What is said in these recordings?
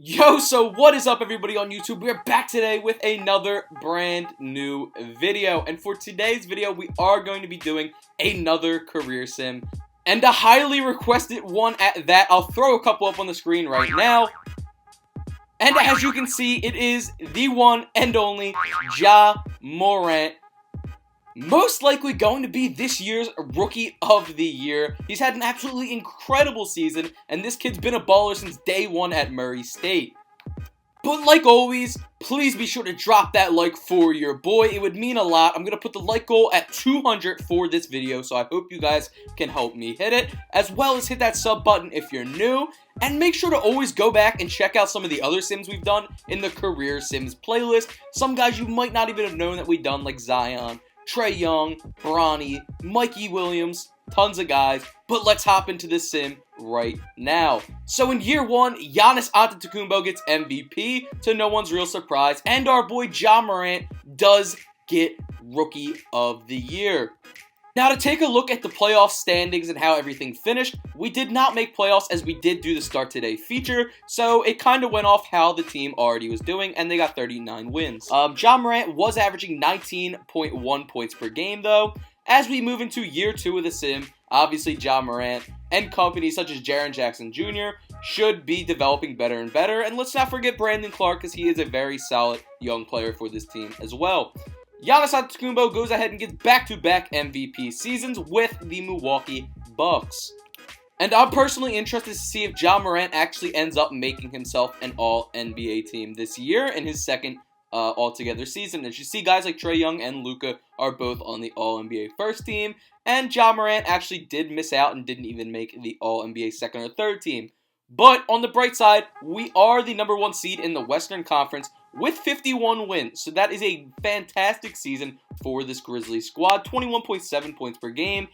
Yo, so what is up everybody on YouTube? We're back today with another brand new video. And for today's video, we are going to be doing another career sim. And a highly requested one at that. I'll throw a couple up on the screen right now. And as you can see, it is the one and only Morant. Most likely going to be this year's Rookie of the Year. He's had an absolutely incredible season, and this kid's been a baller since day one at Murray State. But like always, please be sure to drop that like for your boy. It would mean a lot. I'm going to put the like goal at 200 for this video, so I hope you guys can help me hit it, as well as hit that sub button if you're new. And make sure to always go back and check out some of the other sims we've done in the Career Sims playlist. Some guys you might not even have known that we've done, like Zion, Trae Young, Bronny, Mikey Williams, tons of guys, but let's hop into this sim right now. So in year one, Giannis Antetokounmpo gets MVP to no one's real surprise, and our boy Morant does get Rookie of the Year. Now to take a look at the playoff standings and how everything finished, we did not make playoffs as we did do the Start Today feature, so it kind of went off how the team already was doing, and they got 39 wins. Morant was averaging 19.1 points per game though. As we move into year two of the sim, obviously Morant and companies such as Jaren Jackson Jr. should be developing better and better, and let's not forget Brandon Clark because he is a very solid young player for this team as well. Giannis Antetokounmpo goes ahead and gets back-to-back MVP seasons with the Milwaukee Bucks. And I'm personally interested to see if Morant actually ends up making himself an All-NBA team this year in his second altogether season. As you see, guys like Trae Young and Luka are both on the All-NBA first team, and Morant actually did miss out and didn't even make the All-NBA second or third team. But on the bright side, we are the number one seed in the Western Conference with 51 wins. So that is a fantastic season for this Grizzlies squad. 21.7 points per game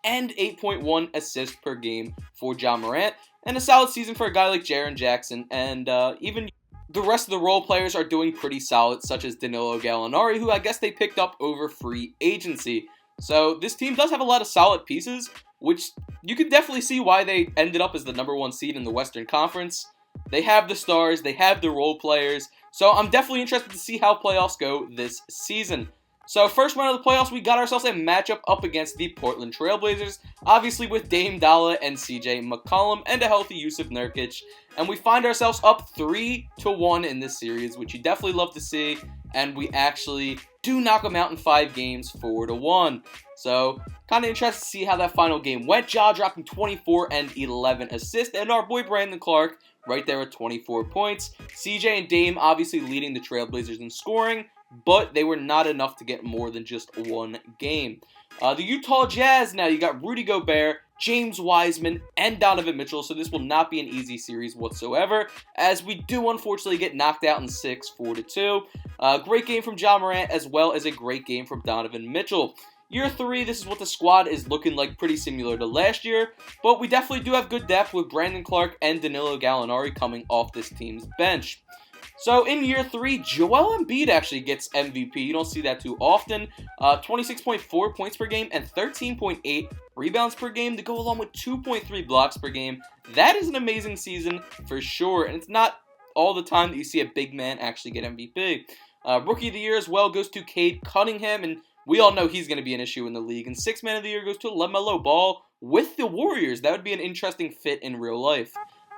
and 8.1 assists per game for Morant. And a solid season for a guy like Jaren Jackson. And even the rest of the role players are doing pretty solid, such as Danilo Gallinari, who I guess they picked up over free agency. So this team does have a lot of solid pieces, which you can definitely see why they ended up as the number one seed in the Western Conference. They have the stars, they have the role players, so I'm definitely interested to see how playoffs go this season. So first round of the playoffs, we got ourselves a matchup up against the Portland Trailblazers, obviously with Dame Dalla and CJ McCollum and a healthy Yusuf Nurkic, and we find ourselves up 3-1 in this series, which you definitely love to see, and we actually do knock them out in 5 games, 4-1. So, kind of interested to see how that final game went. Ja dropping 24 and 11 assists, and our boy Brandon Clark right there with 24 points. CJ and Dame obviously leading the Trailblazers in scoring, but they were not enough to get more than just one game. The Utah Jazz, now you got Rudy Gobert, James Wiseman, and Donovan Mitchell, so this will not be an easy series whatsoever, as we do unfortunately get knocked out in 6, 4-2. Great game from Morant, as well as a great game from Donovan Mitchell. Year 3, this is what the squad is looking like, pretty similar to last year, but we definitely do have good depth with Brandon Clark and Danilo Gallinari coming off this team's bench. So in year 3, Joel Embiid actually gets MVP. You don't see that too often. 26.4 points per game and 13.8 rebounds per game to go along with 2.3 blocks per game. That is an amazing season for sure, and it's not all the time that you see a big man actually get MVP. Rookie of the Year as well goes to Cade Cunningham, and we all know he's going to be an issue in the league. And Sixth Man of the Year goes to LaMelo Ball with the Warriors. That would be an interesting fit in real life.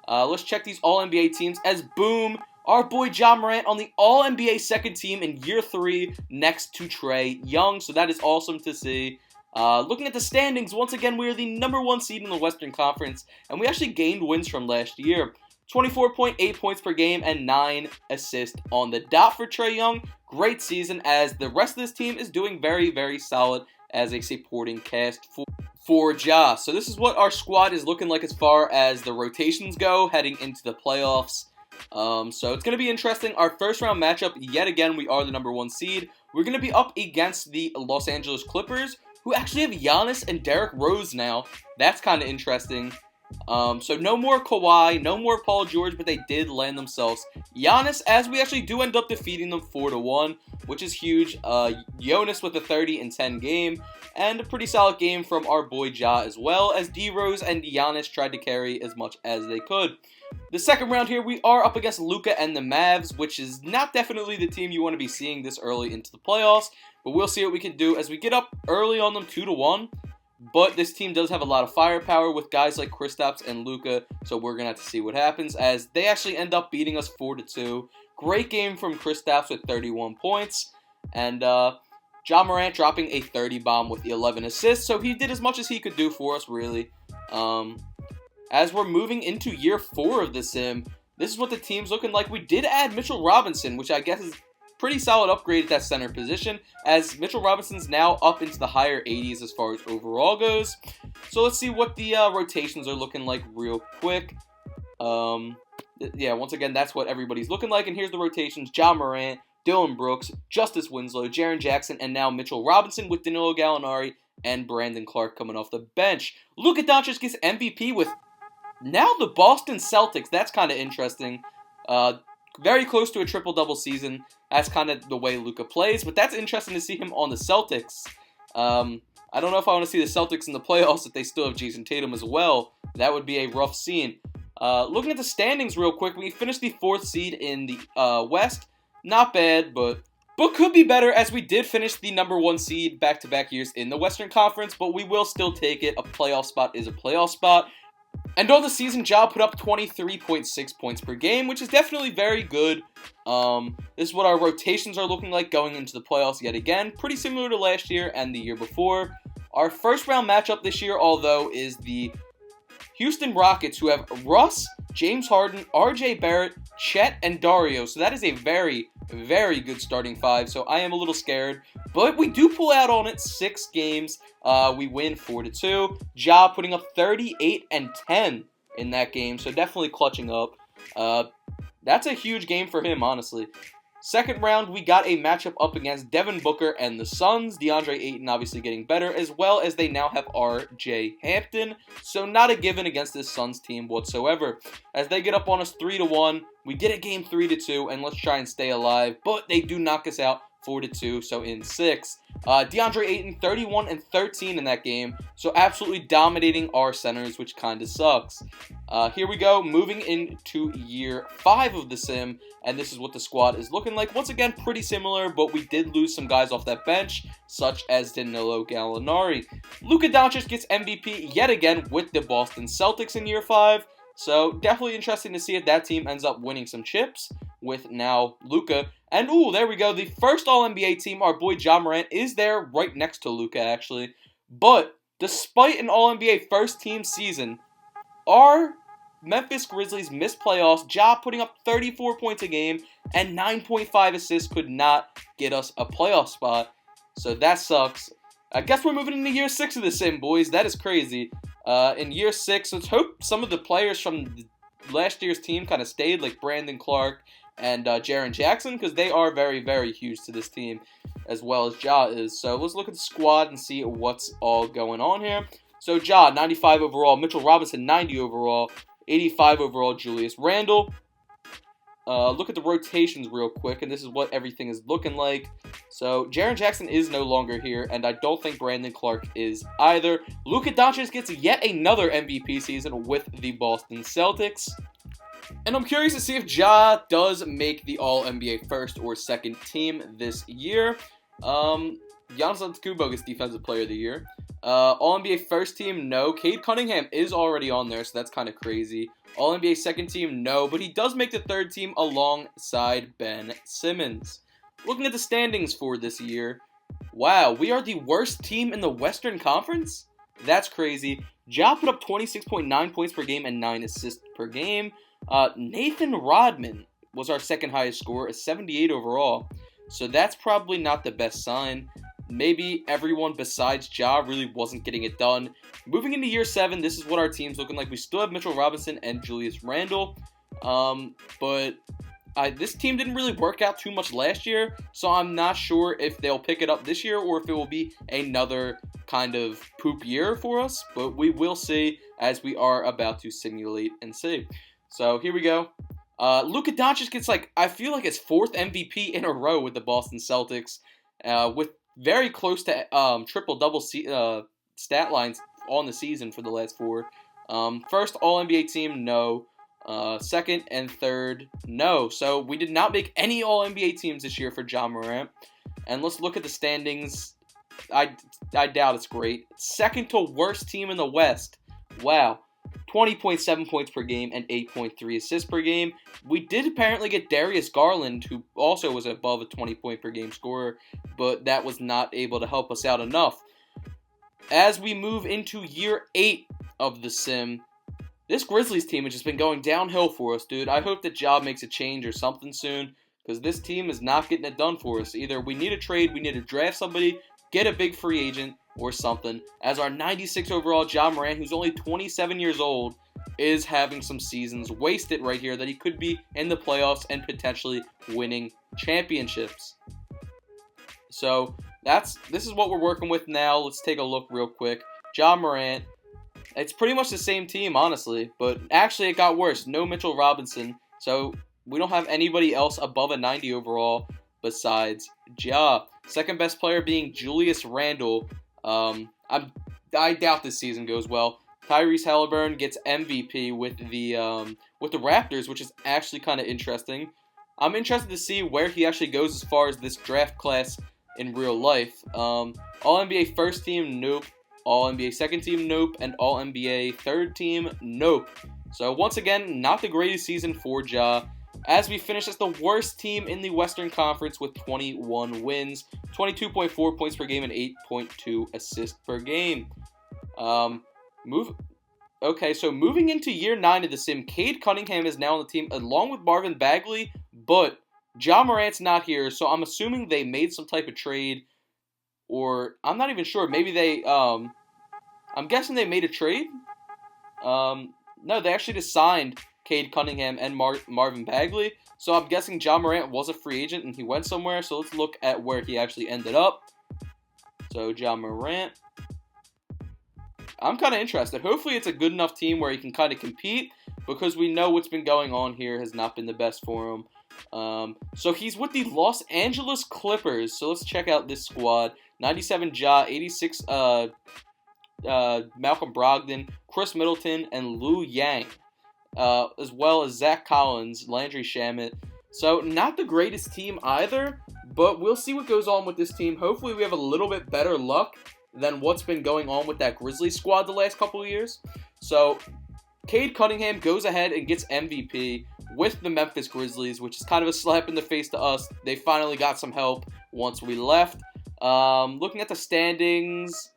Let's check these All-NBA teams as boom, our boy Morant on the All-NBA second team in year 3 next to Trae Young. So that is awesome to see. Looking at the standings, once again, we are the number one seed in the Western Conference, and we actually gained wins from last year. 24.8 points per game and 9 assists on the dot for Trae Young. Great season, as the rest of this team is doing very, very solid as a supporting cast for Ja. So this is what our squad is looking like as far as the rotations go heading into the playoffs. So it's going to be interesting. Our first round matchup, yet again, we are the number one seed. We're going to be up against the Los Angeles Clippers, who actually have Giannis and Derrick Rose now. That's kind of interesting. So no more Kawhi, no more Paul George, but they did land themselves Giannis, as we actually do end up defeating them 4-1, which is huge. Jonas with a 30 and 10 game, and a pretty solid game from our boy Ja, as well as D-Rose and Giannis tried to carry as much as they could. The second round here, we are up against Luka and the Mavs, which is not definitely the team you want to be seeing this early into the playoffs, but we'll see what we can do as we get up early on them 2-1. But this team does have a lot of firepower with guys like Kristaps and Luka, so we're going to have to see what happens, as they actually end up beating us 4-2. Great game from Kristaps with 31 points, and Ja Morant dropping a 30 bomb with the 11 assists, so he did as much as he could do for us, really. As we're moving into year 4 of the sim, this is what the team's looking like. We did add Mitchell Robinson, which I guess is pretty solid upgrade at that center position, as Mitchell Robinson's now up into the higher 80s as far as overall goes. So let's see what the rotations are looking like real quick. Yeah, once again, that's what everybody's looking like, and here's the rotations. Ja Morant, Dylan Brooks, Justice Winslow, Jaren Jackson, and now Mitchell Robinson with Danilo Gallinari and Brandon Clark coming off the bench. Luka Doncic gets MVP with now the Boston Celtics. That's kind of interesting. Very close to a triple-double season. That's kind of the way Luka plays, but that's interesting to see him on the Celtics. I don't know if I want to see the Celtics in the playoffs if they still have Jason Tatum as well. That would be a rough scene. Looking at the standings real quick, we finished the 4th seed in the West. Not bad, but could be better, as we did finish the number 1 seed back-to-back years in the Western Conference, but we will still take it. A playoff spot is a playoff spot. And on the season, Ja put up 23.6 points per game, which is definitely very good. This is what our rotations are looking like going into the playoffs yet again. Pretty similar to last year and the year before. Our first round matchup this year, although, is the Houston Rockets, who have Russ, James Harden, RJ Barrett, Chet, and Dario. So that is a very, very good starting 5. So I am a little scared. But we do pull out on it 6 games. We win 4-2. Ja putting up 38 and 10 in that game. So definitely clutching up. That's a huge game for him, honestly. Second round, we got a matchup up against Devin Booker and the Suns. DeAndre Ayton obviously getting better, as well as they now have RJ Hampton. So not a given against this Suns team whatsoever. As they get up on us 3-1, we get a game 3-2, and let's try and stay alive. But they do knock us out 4-2, so in 6. DeAndre Ayton, 31 and 13 in that game, so absolutely dominating our centers, which kind of sucks. Here we go, moving into year 5 of the sim, and this is what the squad is looking like. Once again, pretty similar, but we did lose some guys off that bench, such as Danilo Gallinari. Luka Doncic gets MVP yet again with the Boston Celtics in year 5. So definitely interesting to see if that team ends up winning some chips with now Luka. And ooh, there we go. The first All-NBA team, our boy Ja Morant, is there right next to Luka, actually. But despite an All-NBA first-team season, our Memphis Grizzlies missed playoffs. Ja putting up 34 points a game and 9.5 assists could not get us a playoff spot. So that sucks. I guess we're moving into year 6 of the sim, boys. That is crazy. In year 6, let's hope some of the players from last year's team kind of stayed, like Brandon Clark and Jaren Jackson, because they are very, very huge to this team, as well as Ja is. So let's look at the squad and see what's all going on here. So Ja, 95 overall. Mitchell Robinson, 90 overall. 85 overall, Julius Randle. Look at the rotations real quick, and this is what everything is looking like. So, Jaren Jackson is no longer here, and I don't think Brandon Clark is either. Luka Doncic gets yet another MVP season with the Boston Celtics. And I'm curious to see if Ja does make the All-NBA first or second team this year. Giannis Antetokounmpo gets Defensive Player of the Year. All-NBA first team, no. Cade Cunningham is already on there, so that's kind of crazy. All-NBA second team, no. But he does make the third team alongside Ben Simmons. Looking at the standings for this year, wow, we are the worst team in the Western Conference? That's crazy. Ja put up 26.9 points per game and 9 assists per game. Nathan Rodman was our second highest scorer, a 78 overall. So that's probably not the best sign. Maybe everyone besides Ja really wasn't getting it done. Moving into year 7, this is what our team's looking like. We still have Mitchell Robinson and Julius Randle. But this team didn't really work out too much last year, so I'm not sure if they'll pick it up this year or if it will be another kind of poop year for us, but we will see as we are about to simulate and see. So here we go. Luka Doncic gets I feel like his 4th MVP in a row with the Boston Celtics, with very close to triple-double stat lines on the season for the last 4. First All-NBA team, no. Second and third, no. So we did not make any All-NBA teams this year for Ja Morant. And let's look at the standings. I doubt it's great. Second to worst team in the West. Wow. 20.7 points per game and 8.3 assists per game. We did apparently get Darius Garland, who also was above a 20-point per game scorer, but that was not able to help us out enough. As we move into year 8 of the sim, this Grizzlies team has just been going downhill for us, dude. I hope that Ja makes a change or something soon, because this team is not getting it done for us. Either we need a trade, we need to draft somebody, get a big free agent, or something, as our 96 overall Ja Morant, who's only 27 years old, is having some seasons wasted right here that he could be in the playoffs and potentially winning championships. So this is what we're working with now. Let's take a look real quick. Ja Morant. It's pretty much the same team, honestly, but actually it got worse. No Mitchell Robinson, so we don't have anybody else above a 90 overall besides Ja. Second best player being Julius Randle. I doubt this season goes well. Tyrese Halliburton gets MVP with the Raptors, which is actually kind of interesting. I'm interested to see where he actually goes as far as this draft class in real life. All-NBA first team, nope. All-NBA second team, nope. And All-NBA third team, nope. So once again, not the greatest season for Ja, as we finish as the worst team in the Western Conference with 21 wins, 22.4 points per game, and 8.2 assists per game. So moving into year 9 of the sim, Cade Cunningham is now on the team along with Marvin Bagley, but Ja Morant's not here, so I'm assuming they made some type of trade, or I'm not even sure. Maybe they, I'm guessing they made a trade. No, they actually just signed Cade Cunningham and Marvin Bagley. So I'm guessing Ja Morant was a free agent and he went somewhere. So let's look at where he actually ended up. So Ja Morant. I'm kind of interested. Hopefully it's a good enough team where he can kind of compete, because we know what's been going on here has not been the best for him. So he's with the Los Angeles Clippers. So let's check out this squad. 97 Ja, 86 Malcolm Brogdon, Chris Middleton, and Lou Yang. As well as Zach Collins, Landry Shamet. So not the greatest team either, but we'll see what goes on with this team. Hopefully we have a little bit better luck than what's been going on with that Grizzlies squad the last couple of years. So Cade Cunningham goes ahead and gets MVP with the Memphis Grizzlies, which is kind of a slap in the face to us. They finally got some help once we left. Looking at the standings,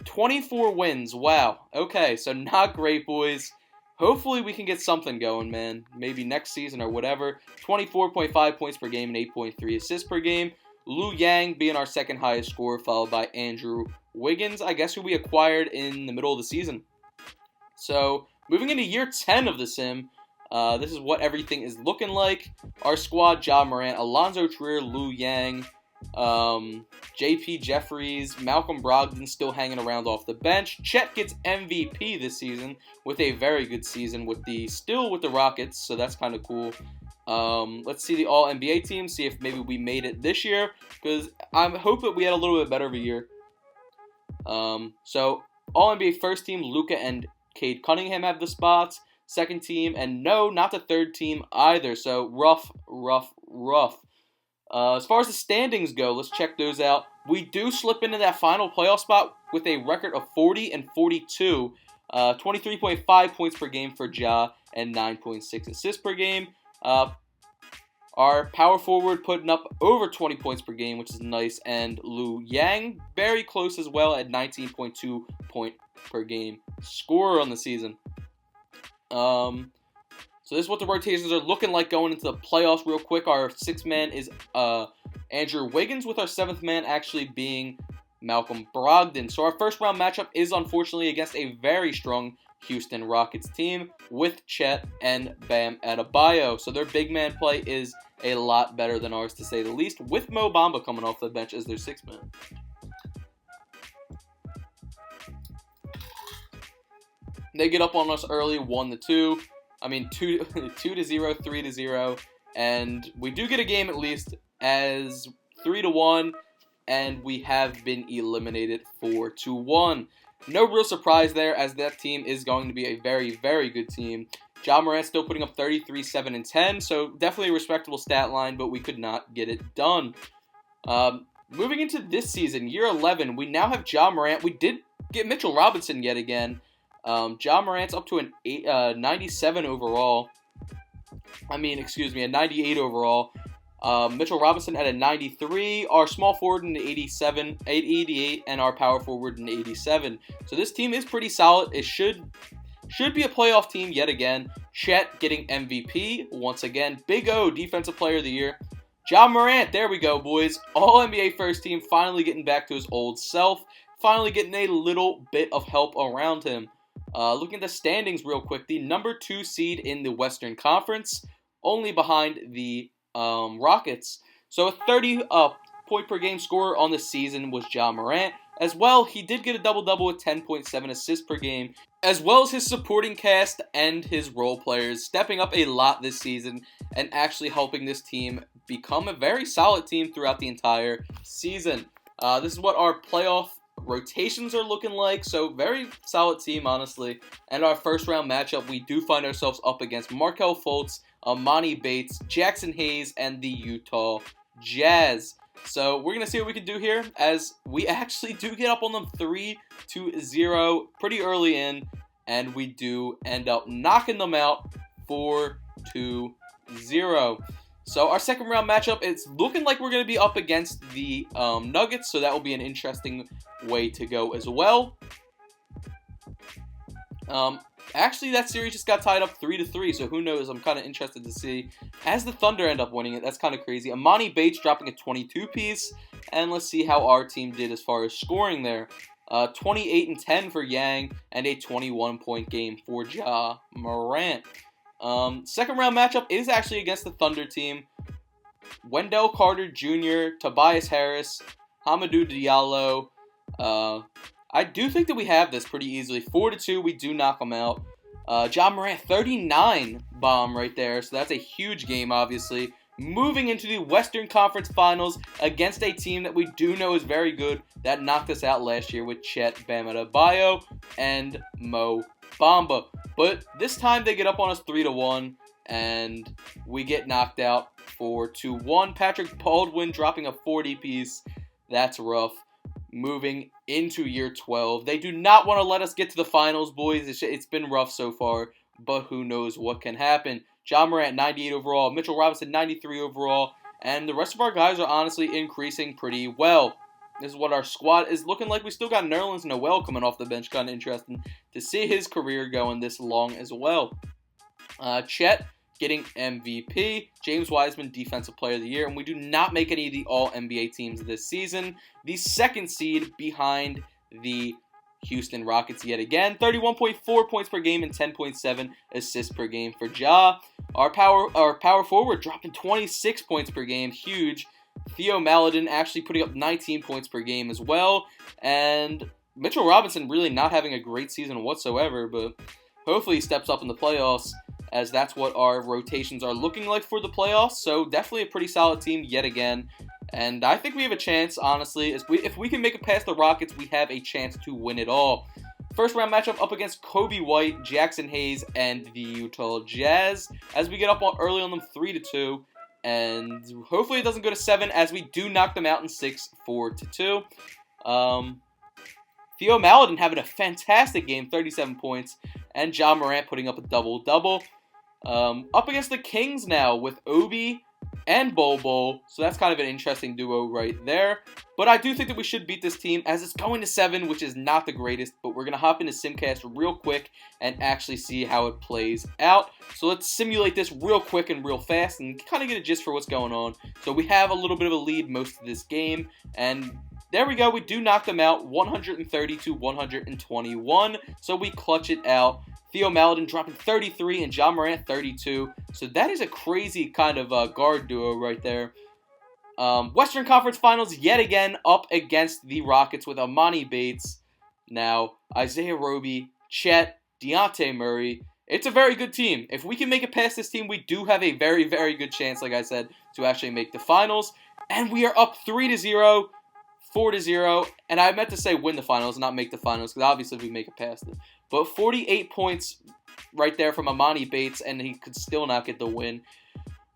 24 wins. Wow. Okay, so not great, boys. Hopefully we can get something going, man. Maybe next season or whatever. 24.5 points per game and 8.3 assists per game. Lou Yang being our second highest scorer, followed by Andrew Wiggins, I guess, who we acquired in the middle of the season. So moving into year 10 of the sim, this is what everything is looking like. Our squad: Ja Morant, Alonzo Trier, Lou Yang, J.P. Jeffries, Malcolm Brogdon still hanging around off the bench. Chet gets MVP this season with a very good season with the Rockets, so that's kind of cool. Let's see the All-NBA team, see if maybe we made it this year, because I hope that we had a little bit better of a year. So All-NBA first team, Luka and Cade Cunningham have the spots. Second team, and no, not the third team either, so rough. As far as the standings go, let's check those out. We do slip into that final playoff spot with a record of 40 and 42. 23.5 points per game for Ja and 9.6 assists per game. Our power forward putting up over 20 points per game, which is nice. And Lou Yang, very close as well at 19.2 point per game scorer on the season. So this is what the rotations are looking like going into the playoffs real quick. Our sixth man is Andrew Wiggins, with our seventh man actually being Malcolm Brogdon. So our first round matchup is unfortunately against a very strong Houston Rockets team with Chet and Bam Adebayo. So their big man play is a lot better than ours, to say the least, with Mo Bamba coming off the bench as their sixth man. They get up on us early, 1-2. I mean, 2-0, 3-0, and we do get a game at least as 3-1, and we have been eliminated 4-1. No real surprise there, as that team is going to be a very, very good team. Ja Morant still putting up 33, 7, and 10, so definitely a respectable stat line, but we could not get it done. Moving into this season, year 11, we now have Ja Morant. We did get Mitchell Robinson yet again. Ja Morant's up to a 97 overall. A 98 overall. Mitchell Robinson at a 93. Our small forward in the 88, and our power forward in the 87. So this team is pretty solid. It should be a playoff team yet again. Chet getting MVP once again. Big O, Defensive Player of the Year. Ja Morant, there we go, boys. All-NBA first team, finally getting back to his old self. Finally getting a little bit of help around him. Looking at the standings real quick. The number 2 seed in the Western Conference, only behind the Rockets. So a 30 point per game scorer on the season was Ja Morant. As well, he did get a double-double with 10.7 assists per game, as well as his supporting cast and his role players stepping up a lot this season and actually helping this team become a very solid team throughout the entire season. This is what our playoff rotations are looking like, so very solid team, honestly. And our first round matchup, we do find ourselves up against Markelle Fultz, Amani Bates, Jackson Hayes, and the Utah Jazz. So we're going to see what we can do here, as we actually do get up on them 3-0 pretty early in, and we do end up knocking them out 4-0. So our second round matchup, it's looking like we're going to be up against the Nuggets, so that will be an interesting way to go as well. Actually, that series just got tied up 3-3, so who knows? I'm kind of interested to see. As the Thunder end up winning it, that's kind of crazy. Amani Bates dropping a 22-piece, and let's see how our team did as far as scoring there. 28 and 10 for Yang, and a 21-point game for Ja Morant. Second round matchup is actually against the Thunder team. Wendell Carter Jr., Tobias Harris, Hamidou Diallo. I do think that we have this pretty easily. 4-2, we do knock them out. Ja Morant, 39 bomb right there, so that's a huge game, obviously. Moving into the Western Conference Finals against a team that we do know is very good, that knocked us out last year with Chet Bam Adebayo and Mo Bamba. But this time they get up on us 3-1, and we get knocked out 4-1. Patrick Baldwin dropping a 40-piece. That's rough. Moving into year 12. They do not want to let us get to the finals, boys. It's been rough so far, but who knows what can happen. Ja Morant, 98 overall. Mitchell Robinson, 93 overall. And the rest of our guys are honestly increasing pretty well. This is what our squad is looking like. We still got Nerlens Noel coming off the bench. Kind of interesting to see his career going this long as well. Chet getting MVP. James Wiseman, Defensive Player of the Year. And we do not make any of the All-NBA teams this season. The second seed behind the Houston Rockets yet again. 31.4 points per game and 10.7 assists per game for Ja. Our power forward dropping 26 points per game. Huge. Theo Maledon actually putting up 19 points per game as well. And Mitchell Robinson really not having a great season whatsoever, but hopefully he steps up in the playoffs, as that's what our rotations are looking like for the playoffs. So definitely a pretty solid team yet again. And I think we have a chance, honestly. If we can make it past the Rockets, we have a chance to win it all. First round matchup up against Kobe White, Jackson Hayes, and the Utah Jazz, as we get up early on them 3-2. And hopefully it doesn't go to 7, as we do knock them out in 6, 4-2. Theo Maledon having a fantastic game, 37 points. And Ja Morant putting up a double-double. Up against the Kings now with Obi and Bol. So that's kind of an interesting duo right there. But I do think that we should beat this team, as it's going to 7, which is not the greatest. But we're going to hop into Simcast real quick and actually see how it plays out. So let's simulate this real quick and real fast and kind of get a gist for what's going on. So we have a little bit of a lead most of this game. And there we go. We do knock them out 130-121. So we clutch it out. Theo Maledon dropping 33 and Ja Morant 32. So that is a crazy kind of guard duo right there. Western Conference Finals yet again up against the Rockets with Amani Bates. Now, Isaiah Roby, Chet, Dejounte Murray. It's a very good team. If we can make it past this team, we do have a very, very good chance, like I said, to actually make the finals. And we are up 3-0, 4-0. And I meant to say win the finals, not make the finals, because obviously we make it past it. But 48 points right there from Emoni Bates, and he could still not get the win.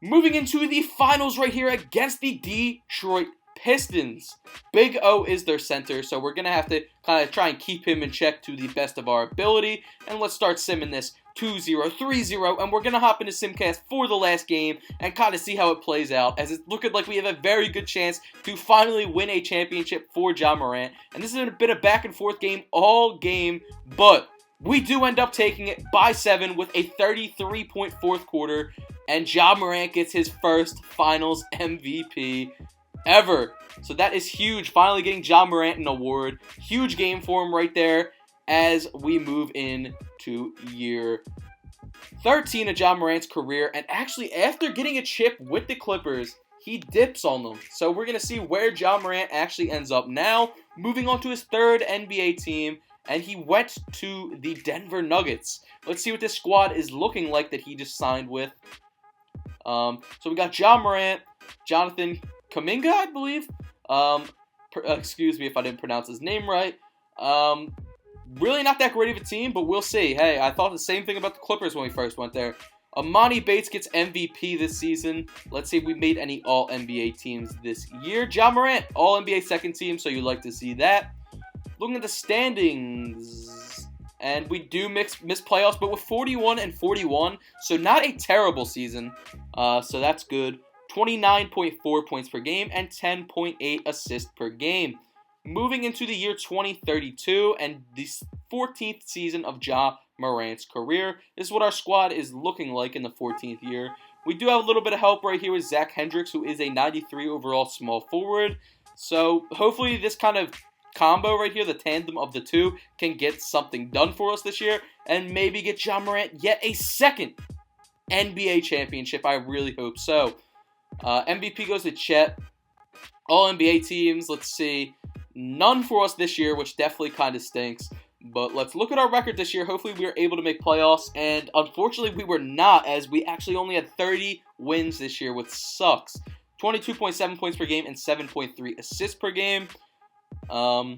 Moving into the finals right here against the Detroit Pistons. Big O is their center, so we're going to have to kind of try and keep him in check to the best of our ability. And let's start simming this 2-0, 3-0, and we're going to hop into Simcast for the last game and kind of see how it plays out, as it's looking like we have a very good chance to finally win a championship for Ja Morant. And this has been a back-and-forth game all game, but we do end up taking it by 7 with a 33-point fourth quarter, and Ja Morant gets his first Finals MVP ever. So that is huge. Finally getting Ja Morant an award. Huge game for him right there as we move into year 13 of Ja Morant's career. And actually, after getting a chip with the Clippers, he dips on them. So we're going to see where Ja Morant actually ends up now. Moving on to his third NBA team. And he went to the Denver Nuggets. Let's see what this squad is looking like that he just signed with. So we got Ja Morant, Jonathan Kuminga, I believe. Excuse me if I didn't pronounce his name right. Really not that great of a team, but we'll see. Hey, I thought the same thing about the Clippers when we first went there. Emoni Bates gets MVP this season. Let's see if we made any All-NBA teams this year. Ja Morant, All-NBA second team, so you'd like to see that. Looking at the standings, and we do miss playoffs, but with 41 and 41, so not a terrible season. So that's good. 29.4 points per game and 10.8 assists per game. Moving into the year 2032 and the 14th season of Ja Morant's career. This is what our squad is looking like in the 14th year. We do have a little bit of help right here with Zach Hendricks, who is a 93 overall small forward. So hopefully this kind of combo right here, the tandem of the two, can get something done for us this year and maybe get Ja Morant yet a second NBA championship. I really hope so. MVP goes to Chet. All NBA teams, let's see. None for us this year, which definitely kind of stinks. But let's look at our record this year. Hopefully we were able to make playoffs. And unfortunately we were not, as we actually only had 30 wins this year, which sucks. 22.7 points per game and 7.3 assists per game. So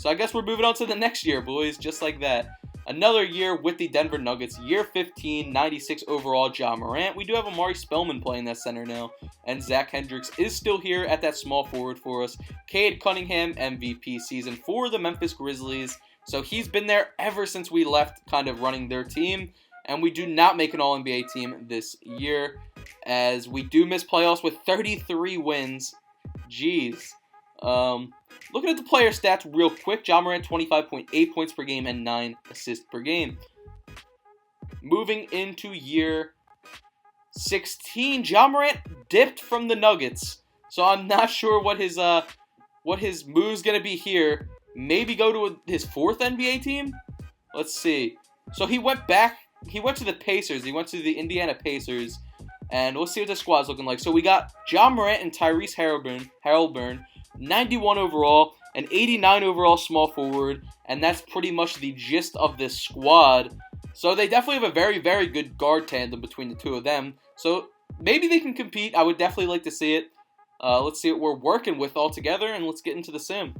I guess we're moving on to the next year, boys, just like that. Another year with the Denver Nuggets, year 15, 96 overall, Ja Morant. We do have Amari Spellman playing that center now, and Zach Hendricks is still here at that small forward for us. Cade Cunningham, MVP season for the Memphis Grizzlies. So he's been there ever since we left, kind of running their team, and we do not make an All-NBA team this year, as we do miss playoffs with 33 wins. Jeez. Looking at the player stats real quick, Ja Morant 25.8 points per game and 9 assists per game. Moving into year 16, Ja Morant dipped from the Nuggets, so I'm not sure what his move's gonna be here. Maybe go to his fourth NBA team. Let's see. So he went to the Pacers. He went to the Indiana Pacers, and we'll see what the squad's looking like. So we got Ja Morant and Tyrese Haliburton. 91 overall, an 89 overall small forward, and that's pretty much the gist of this squad. So they definitely have a very, very good guard tandem between the two of them. So maybe they can compete. I would definitely like to see it. Let's see what we're working with all together, and let's get into the sim.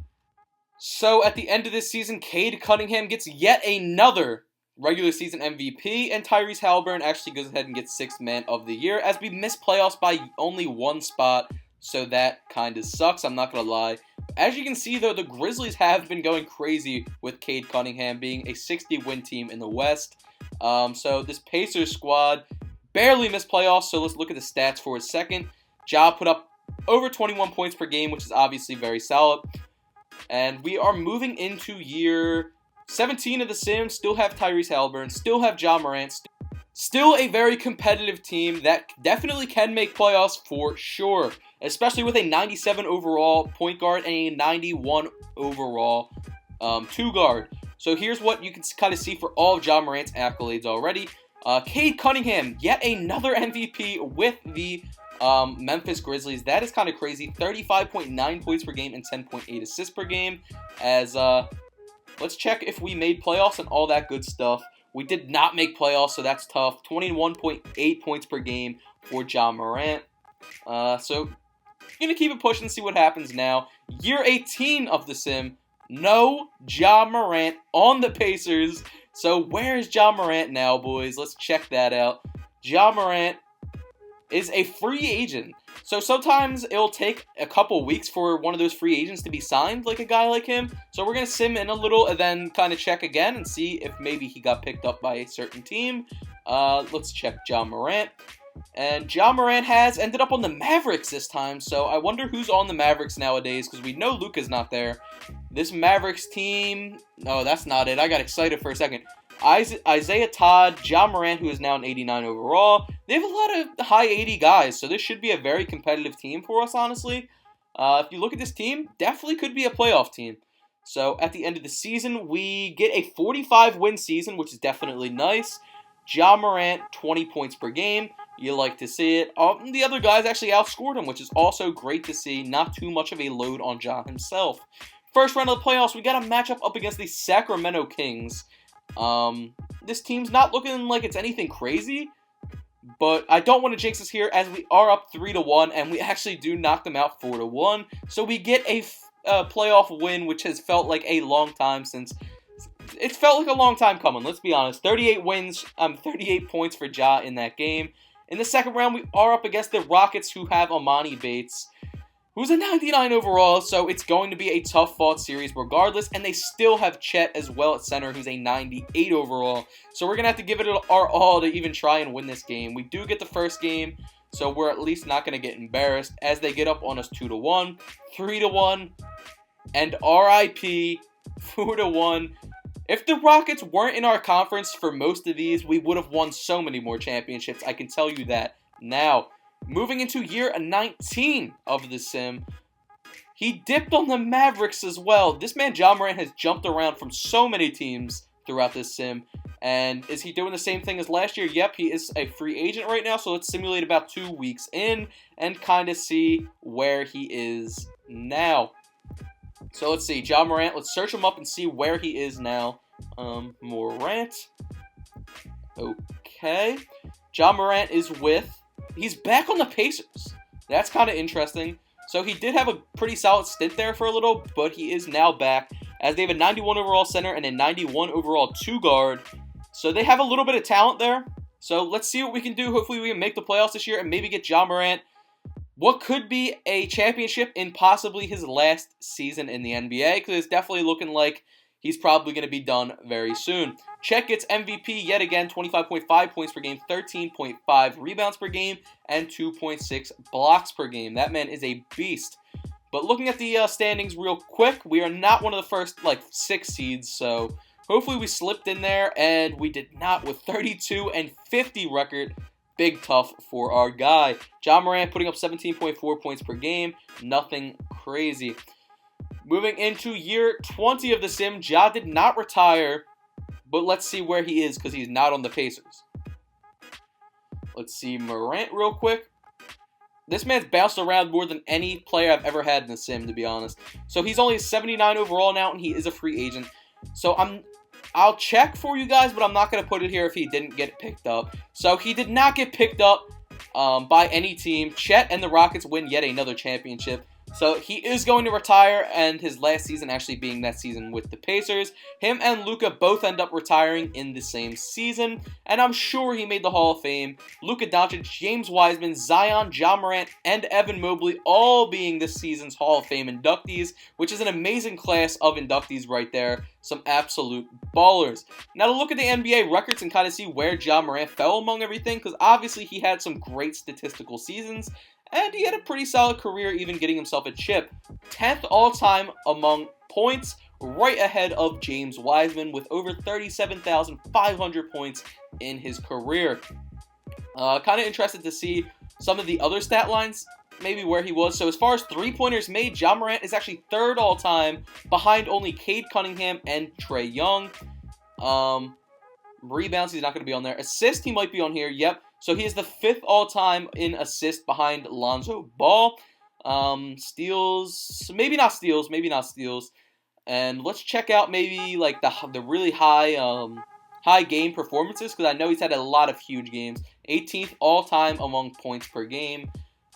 So at the end of this season, Cade Cunningham gets yet another regular season MVP, and Tyrese Haliburton actually goes ahead and gets 6th man of the year, as we missed playoffs by only one spot. So that kind of sucks, I'm not going to lie. As you can see, though, the Grizzlies have been going crazy with Cade Cunningham being a 60-win team in the West. So this Pacers squad barely missed playoffs, so let's look at the stats for a second. Ja put up over 21 points per game, which is obviously very solid. And we are moving into year 17 of the sim. Still have Tyrese Haliburton, still have Ja Morant, still a very competitive team that definitely can make playoffs for sure, especially with a 97 overall point guard and a 91 overall 2 guard. So here's what you can kind of see for all of Ja Morant's accolades already. Cade Cunningham, yet another MVP with the Memphis Grizzlies. That is kind of crazy. 35.9 points per game and 10.8 assists per game. As let's check if we made playoffs and all that good stuff. We did not make playoffs, so that's tough. 21.8 points per game for Ja Morant. So, gonna keep it pushing and see what happens now. Year 18 of the sim. No Ja Morant on the Pacers. So, where is Ja Morant now, boys? Let's check that out. Ja Morant is a free agent. So sometimes it'll take a couple weeks for one of those free agents to be signed, like a guy like him. So we're going to sim in a little and then kind of check again and see if maybe he got picked up by a certain team. Let's check Ja Morant. And Ja Morant has ended up on the Mavericks this time. So I wonder who's on the Mavericks nowadays, because we know Luka's not there. This Mavericks team... No, that's not it. I got excited for a second. Isaiah Todd, Ja Morant, who is now an 89 overall. They have a lot of high 80 guys, so this should be a very competitive team for us, honestly. If you look at this team, definitely could be a playoff team. So at the end of the season, we get a 45-win season, which is definitely nice. Ja Morant, 20 points per game. You like to see it. The other guys actually outscored him, which is also great to see. Not too much of a load on Ja himself. First round of the playoffs, we got a matchup up against the Sacramento Kings. This team's not looking like it's anything crazy, but I don't want to jinx us here as we are up 3-1, and we actually do knock them out 4-1. So we get a playoff win, which has felt like a long time since. It's felt like a long time coming, let's be honest. 38 wins, 38 points for Ja in that game. In the second round, we are up against the Rockets, who have Amani Bates, who's a 99 overall, so it's going to be a tough-fought series regardless, and they still have Chet as well at center, who's a 98 overall, so we're going to have to give it our all to even try and win this game. We do get the first game, so we're at least not going to get embarrassed as they get up on us 2-1, 3-1, and RIP 4-1. If the Rockets weren't in our conference for most of these, we would have won so many more championships, I can tell you that. Now, moving into year 19 of the sim, he dipped on the Mavericks as well. This man, Ja Morant, has jumped around from so many teams throughout this sim. And is he doing the same thing as last year? Yep, he is a free agent right now, so let's simulate about 2 weeks in and kind of see where he is now. So let's see, Ja Morant, let's search him up and see where he is now. Morant. Okay. Ja Morant is with... He's back on the Pacers. That's kind of interesting. So he did have a pretty solid stint there for a little, but he is now back as they have a 91 overall center and a 91 overall 2-guard. So they have a little bit of talent there. So let's see what we can do. Hopefully we can make the playoffs this year and maybe get Ja Morant what could be a championship in possibly his last season in the NBA, because it's definitely looking like he's probably going to be done very soon. Chet gets MVP yet again, 25.5 points per game, 13.5 rebounds per game, and 2.6 blocks per game. That man is a beast. But looking at the standings real quick, we are not one of the first 6 seeds, so hopefully we slipped in there, and we did not with 32-50 record. Big tough for our guy. Ja Morant putting up 17.4 points per game. Nothing crazy. Moving into year 20 of the sim, Ja did not retire, but let's see where he is because he's not on the Pacers. Let's see Morant real quick. This man's bounced around more than any player I've ever had in the sim, to be honest. So he's only a 79 overall now, and he is a free agent. So I'll check for you guys, but I'm not going to put it here if he didn't get picked up. So he did not get picked up by any team. Chet and the Rockets win yet another championship. So he is going to retire, and his last season actually being that season with the Pacers. Him and Luka both end up retiring in the same season, and I'm sure he made the Hall of Fame. Luka Doncic, James Wiseman, Zion, Ja Morant, and Evan Mobley all being this season's Hall of Fame inductees, which is an amazing class of inductees right there. Some absolute ballers. Now to look at the NBA records and kind of see where Ja Morant fell among everything, because obviously he had some great statistical seasons, and he had a pretty solid career, even getting himself a chip. 10th all-time among points, right ahead of James Wiseman with over 37,500 points in his career. Kind of interested to see some of the other stat lines, maybe where he was. So as far as three-pointers made, Ja Morant is actually 3rd all-time, behind only Cade Cunningham and Trae Young. Rebounds, he's not going to be on there. Assist, he might be on here, yep. So he is the 5th all-time in assist behind Lonzo Ball. Steals, maybe not steals. And let's check out maybe like the really high game performances, because I know he's had a lot of huge games. 18th all time among points per game.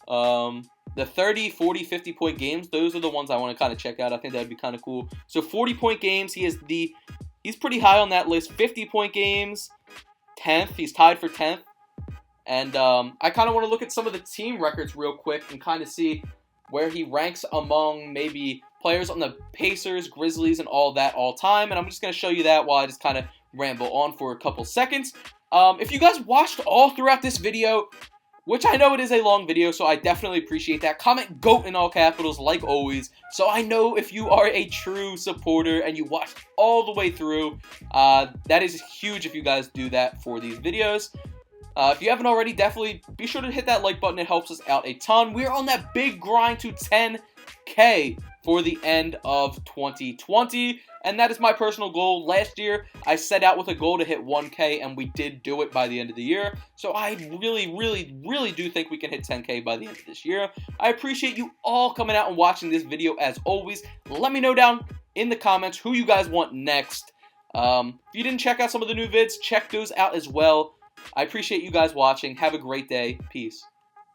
The 30, 40, 50 point games, those are the ones I want to kind of check out. I think that'd be kind of cool. So 40 point games, he's pretty high on that list. 50 point games, 10th. He's tied for 10th. And I kind of want to look at some of the team records real quick and kind of see where he ranks among maybe players on the Pacers, Grizzlies, and all that all time. And I'm just going to show you that while I just kind of ramble on for a couple seconds. If you guys watched all throughout this video, which I know it is a long video, so I definitely appreciate that. Comment GOAT in all capitals, like always, so I know if you are a true supporter and you watched all the way through. That is huge if you guys do that for these videos. If you haven't already, definitely be sure to hit that like button. It helps us out a ton. We're on that big grind to 10K for the end of 2020. And that is my personal goal. Last year, I set out with a goal to hit 1K, and we did do it by the end of the year. So I really do think we can hit 10K by the end of this year. I appreciate you all coming out and watching this video as always. Let me know down in the comments who you guys want next. If you didn't check out some of the new vids, check those out as well. I appreciate you guys watching. Have a great day. Peace.